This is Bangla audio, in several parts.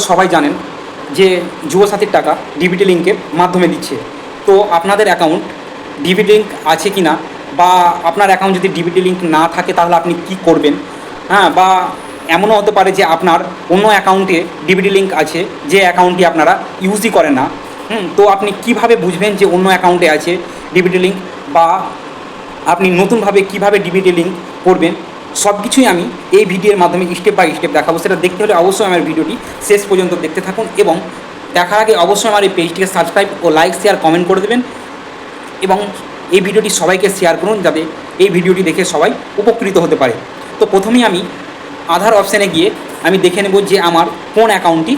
সবাই জানেন যে যুবসাথীর টাকা ডিবিটি লিঙ্কের মাধ্যমে দিচ্ছে। তো আপনাদের অ্যাকাউন্ট ডিবিটি লিঙ্ক আছে কি না, বা আপনার অ্যাকাউন্ট যদি ডিবিটি লিঙ্ক না থাকে তাহলে আপনি কি করবেন, হ্যাঁ, বা এমনও হতে পারে যে আপনার অন্য অ্যাকাউন্টে ডিবিটি লিঙ্ক আছে, যে অ্যাকাউন্টটি আপনারা ইউজই করেন না। তো আপনি কিভাবে বুঝবেন যে অন্য অ্যাকাউন্টে আছে ডিবিটি লিঙ্ক, বা আপনি নতুনভাবে কিভাবে ডিবিটি লিঙ্ক করবেন, সব কিছুই আমি এই ভিডিওর মাধ্যমে স্টেপ বাই স্টেপ দেখাবো। সেটা দেখতে হলে অবশ্যই আমার ভিডিওটি শেষ পর্যন্ত দেখতে থাকুন, এবং দেখার আগে অবশ্যই আমার এই পেজটিকে সাবস্ক্রাইব ও লাইক শেয়ার কমেন্ট করে দেবেন, এবং এই ভিডিওটি সবাইকে শেয়ার করুন যাতে এই ভিডিওটি দেখে সবাই উপকৃত হতে পারে। তো প্রথমেই আমি আধার অপশানে গিয়ে আমি দেখে নেব যে আমার কোন অ্যাকাউন্টটি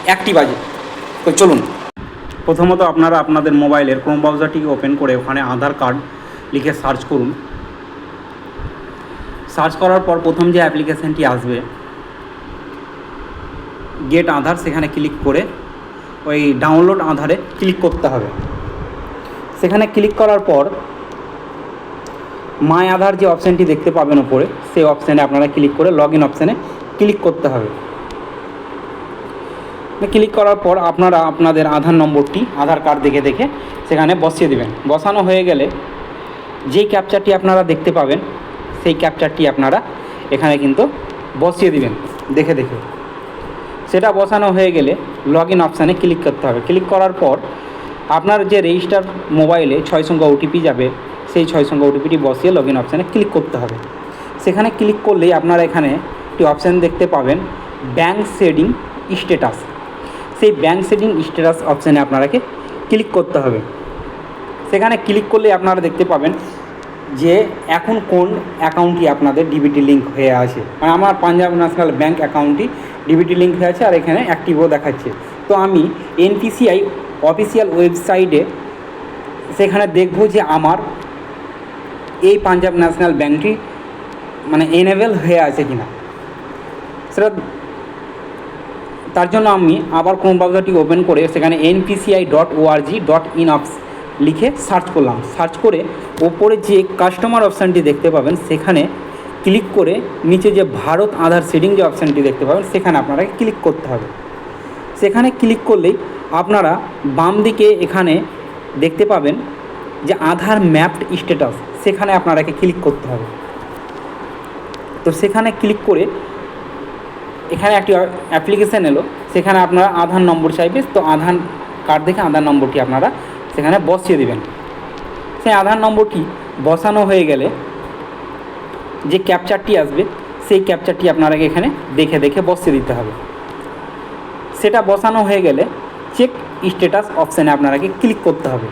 অ্যাক্টিভ আছে। তো চলুন, প্রথমত আপনারা আপনাদের মোবাইলের ক্রোম ব্রাউজারটিকে ওপেন করে ওখানে আধার কার্ড লিখে সার্চ করুন। সার্চ করার পর প্রথম যে অ্যাপ্লিকেশানটি আসবে গেট আধার, সেখানে ক্লিক করে ওই ডাউনলোড আধারে ক্লিক করতে হবে। সেখানে ক্লিক করার পর মাই আধার যে অপশানটি দেখতে পাবেন ওপরে, সেই অপশানে আপনারা ক্লিক করে লগ ইন অপশানে ক্লিক করতে হবে। ক্লিক করার পর আপনারা আপনাদের আধার নম্বরটি আধার কার্ড দেখে দেখে সেখানে বসিয়ে দেবেন। বসানো হয়ে গেলে যেই ক্যাপচারটি আপনারা দেখতে পাবেন সেই ক্যাপচারটি আপনারা এখানে কিন্তু বসিয়ে দিবেন দেখে দেখে। সেটা বসানো হয়ে গেলে লগ ইন অপশানে ক্লিক করতে হবে। ক্লিক করার পর আপনার যে রেজিস্টার মোবাইলে 6 সংখ্যা ওটিপি যাবে, সেই 6 সংখ্যা ওটিপিটি বসিয়ে লগ ইন অপশানে ক্লিক করতে হবে। সেখানে ক্লিক করলেই আপনারা এখানে একটি অপশান দেখতে পাবেন ব্যাঙ্ক সেটিং স্ট্যাটাস। সেই ব্যাঙ্ক সেটিং স্ট্যাটাস অপশানে আপনারাকে ক্লিক করতে হবে। সেখানে ক্লিক করলে আপনারা দেখতে পাবেন যে এখন কোন অ্যাকাউন্টটি আপনাদের ডিবিটি লিঙ্ক হয়ে আছে। মানে আমার পাঞ্জাব ন্যাশনাল ব্যাঙ্ক অ্যাকাউন্টটি ডিবিটি লিঙ্ক হয়ে আছে, আর এখানে অ্যাক্টিভও দেখাচ্ছে। তো আমি এনপিসিআই অফিসিয়াল ওয়েবসাইটে সেখানে দেখব যে আমার এই পাঞ্জাব ন্যাশনাল ব্যাঙ্কটি মানে এনেবল হয়ে আছে কিনা। সেটা তার জন্য আমি আবার ক্রোম ব্রাউজারটি ওপেন করে সেখানে npci.org.in লিখে সার্চ করলাম। সার্চ করে ওপরে যে কাস্টমার অপশানটি দেখতে পাবেন সেখানে ক্লিক করে নিচে যে ভারত আধার সেটিং যে অপশানটি দেখতে পাবেন সেখানে আপনারা ক্লিক করতে হবে। সেখানে ক্লিক করলেই আপনারা বাম দিকে এখানে দেখতে পাবেন যে আধার ম্যাপড স্ট্যাটাস, সেখানে আপনারাকে ক্লিক করতে হবে। তো সেখানে ক্লিক করে এখানে একটি অ্যাপ্লিকেশান এলো, সেখানে আপনারা আধার নম্বর চাইবে। তো আধার কার্ড দেখে আধার নম্বরটি আপনারা সেখানে বসিয়ে দেবেন। সেই আধার নম্বরটি বসানো হয়ে গেলে যে ক্যাপচারটি আসবে সেই ক্যাপচারটি আপনারা এখানে দেখে দেখে বসিয়ে দিতে হবে। সেটা বসানো হয়ে গেলে চেক স্ট্যাটাস অপশানে আপনারাকে ক্লিক করতে হবে।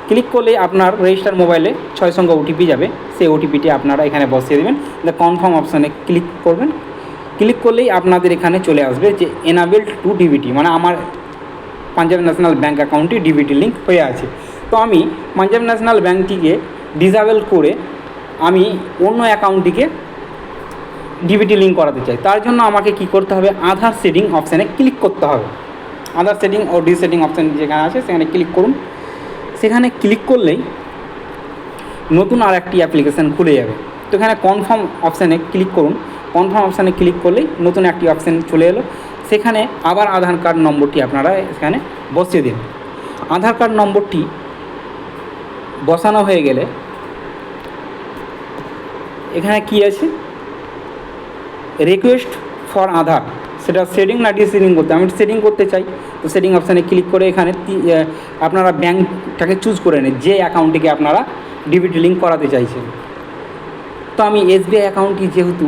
ক্লিক করলে আপনার রেজিস্টার মোবাইলে 6 সংখ্যা ওটিপি যাবে, সেই ওটিপিটি আপনারা এখানে বসিয়ে দেবেন। কনফার্ম অপশানে ক্লিক করবেন। ক্লিক করলেই আপনাদের এখানে চলে আসবে যে এনাবেলড টু ডিবিটি, মানে আমার পাঞ্জাব ন্যাশনাল ব্যাঙ্ক অ্যাকাউন্টটি ডিবিটি লিঙ্ক হয়ে আছে। তো আমি পাঞ্জাব ন্যাশনাল ব্যাঙ্কটিকে ডিসেবল করে আমি অন্য অ্যাকাউন্টটিকে ডিবিটি লিঙ্ক করাতে চাই। তার জন্য আমাকে কি করতে হবে, আধার সেটিং অপশানে ক্লিক করতে হবে। আধার সেটিং ও ডিসেটিং অপশান যেখানে আছে সেখানে ক্লিক করুন। সেখানে ক্লিক করলেই নতুন আর একটি অ্যাপ্লিকেশান খুলে যাবে। তো এখানে কনফার্ম অপশানে ক্লিক করুন। কনফার্ম অপশানে ক্লিক করলেই নতুন একটি অপশান চলে এলো। সেখানে আবার আধার কার্ড নম্বরটি আপনারা এখানে বসিয়ে দিন। আধার কার্ড নম্বরটি বসানো হয়ে গেলে এখানে কি আছে, রিকোয়েস্ট ফর আধার, সেটা সেটিং না ডিসেটিং করতে, আমি সেটিং করতে চাই। তো সেটিং অপশানে ক্লিক করে এখানে আপনারা ব্যাঙ্কটাকে চুজ করে নিন যে অ্যাকাউন্টটিকে আপনারা ডিবিটি লিঙ্ক করাতে চাইছেন। তো আমি এসবিআই অ্যাকাউন্টটি যেহেতু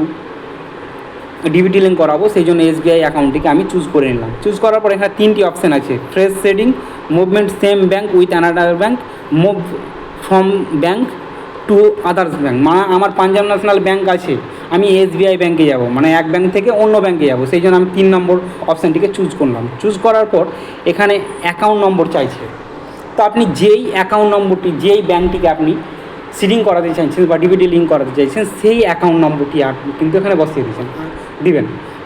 ডিবিটি লিঙ্ক করাবো সেই জন্য এসবিআই অ্যাকাউন্টটিকে আমি চুজ করে নিলাম। চুজ করার পর এখানে 3টি অপশান আছে, fresh setting, movement same bank with another bank, move from bank to others bank. মানে আমার পাঞ্জাব ন্যাশনাল ব্যাঙ্ক আছে, আমি এসবিআই ব্যাঙ্কে যাব, মানে এক ব্যাঙ্ক থেকে অন্য ব্যাঙ্কে যাব, সেই জন্য আমি 3 নম্বর অপশানটিকে চুজ করলাম। চুজ করার পর এখানে অ্যাকাউন্ট নম্বর চাইছে। তো আপনি যেই অ্যাকাউন্ট নম্বরটি, যেই ব্যাঙ্কটিকে আপনি সিডিং করাতে চাইছেন বা ডিবিটি লিঙ্ক করাতে চাইছেন সেই অ্যাকাউন্ট নম্বরটি আপনি কিন্তু এখানে বসিয়ে দিবেন।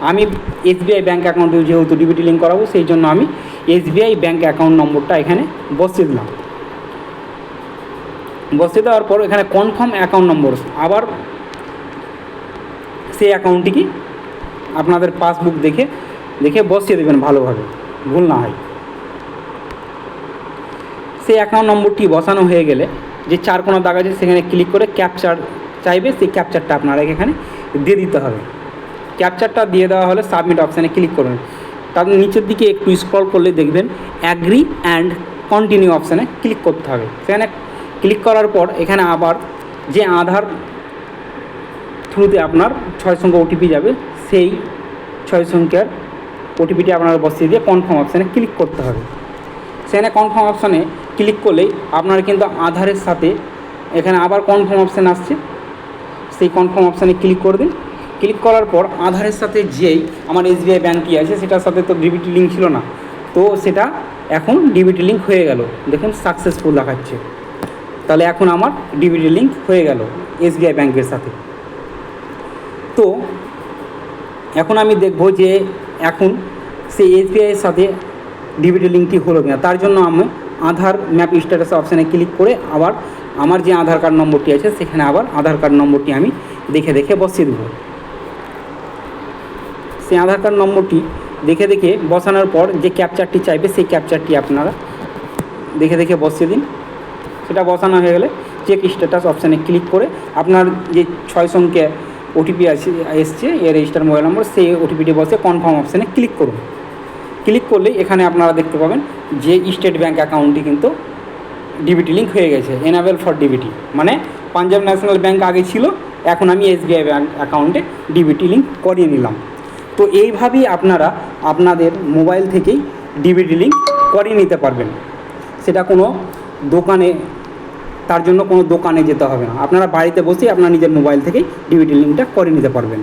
আমি এসবিআই ব্যাঙ্ক অ্যাকাউন্টে যেহেতু ডিবিটি লিঙ্ক করাবো সেই জন্য আমি এসবিআই ব্যাঙ্ক অ্যাকাউন্ট নম্বরটা এখানে বসিয়ে দিলাম। বসিয়ে দেওয়ার পর এখানে কনফার্ম অ্যাকাউন্ট নম্বর, আবার সেই অ্যাকাউন্টটি কি আপনাদের পাসবুক দেখে দেখে বসিয়ে দেবেন ভালোভাবে, ভুল না হয়। সেই অ্যাকাউন্ট নম্বরটি বসানো হয়ে গেলে যে 4 কোণা দাগ আছে সেখানে ক্লিক করে ক্যাপচার চাইবে, সেই ক্যাপচারটা আপনারা এখানে দিয়ে দিতে হবে। ক্যাপচারটা দিয়ে দেওয়া হলে সাবমিট অপশানে ক্লিক করবেন। তার নিচের দিকে একটু স্ক্রল করলে দেখবেন অ্যাগ্রি অ্যান্ড কন্টিনিউ অপশানে ক্লিক করতে হবে। সেখানে ক্লিক করার পর এখানে আবার যে আধার থ্রুতে আপনার 6 সংখ্যা ওটিপি যাবে, সেই 6 সংখ্যার ওটিপিটি আপনারা বসিয়ে দিয়ে কনফার্ম অপশানে ক্লিক করতে হবে। সেখানে কনফার্ম অপশানে ক্লিক করলেই আপনার কিন্তু আধারের সাথে এখানে আবার কনফার্ম অপশান আসছে, সেই কনফার্ম অপশানে ক্লিক করে দিন। ক্লিক করার পর আধারের সাথে যেই আমার SBI ব্যাঙ্কটি আছে সেটার সাথে তো ডিবিটি লিঙ্ক ছিল না, তো সেটা এখন ডিবিটি লিঙ্ক হয়ে গেল। দেখুন সাকসেসফুল দেখাচ্ছে, তাহলে এখন আমার ডিবিটি লিঙ্ক হয়ে গেল SBI ব্যাঙ্কের সাথে। তো এখন আমি দেখব যে এখন সেই SBIয়ের সাথে ডিবিটি লিঙ্কটি হলো কিনা। তার জন্য আমি আধার ম্যাপ স্ট্যাটাস অপশানে ক্লিক করে আবার আমার যে আধার কার্ড নম্বরটি আছে সেখানে আবার আধার কার্ড নম্বরটি আমি দেখে দেখে বসিয়ে দেবো। সেই আধার কার্ড নম্বরটি দেখে দেখে বসানোর পর যে ক্যাপচারটি চাইবে সেই ক্যাপচারটি আপনারা দেখে দেখে বসিয়ে দিন। সেটা বসানো হয়ে গেলে চেক স্ট্যাটাস অপশানে ক্লিক করে আপনার যে 6 সংখ্যা ওটিপি এসছে এর রেজিস্টার মোবাইল নম্বর, সেই ওটিপিটি বসে কনফার্ম অপশানে ক্লিক করুন। ক্লিক করলেই এখানে আপনারা দেখতে পাবেন যে স্টেট ব্যাঙ্ক অ্যাকাউন্টটি কিন্তু ডিবিটি লিঙ্ক হয়ে গেছে, এনাবেল ফর ডিবিটি, মানে পাঞ্জাব ন্যাশনাল ব্যাঙ্ক আগে ছিল, এখন আমি SBI ব্যাঙ্ক অ্যাকাউন্টে ডিবিটি লিঙ্ক করিয়ে নিলাম। তো এইভাবেই আপনারা আপনাদের মোবাইল থেকেই ডিবিটি লিঙ্ক করিয়ে নিতে পারবেন। সেটা কোনো দোকানে, তার জন্য কোনো দোকানে যেতে হবে না, আপনারা বাড়িতে বসেই আপনার নিজের মোবাইল থেকেই ডিবিটি লিঙ্কটা করে নিতে পারবেন।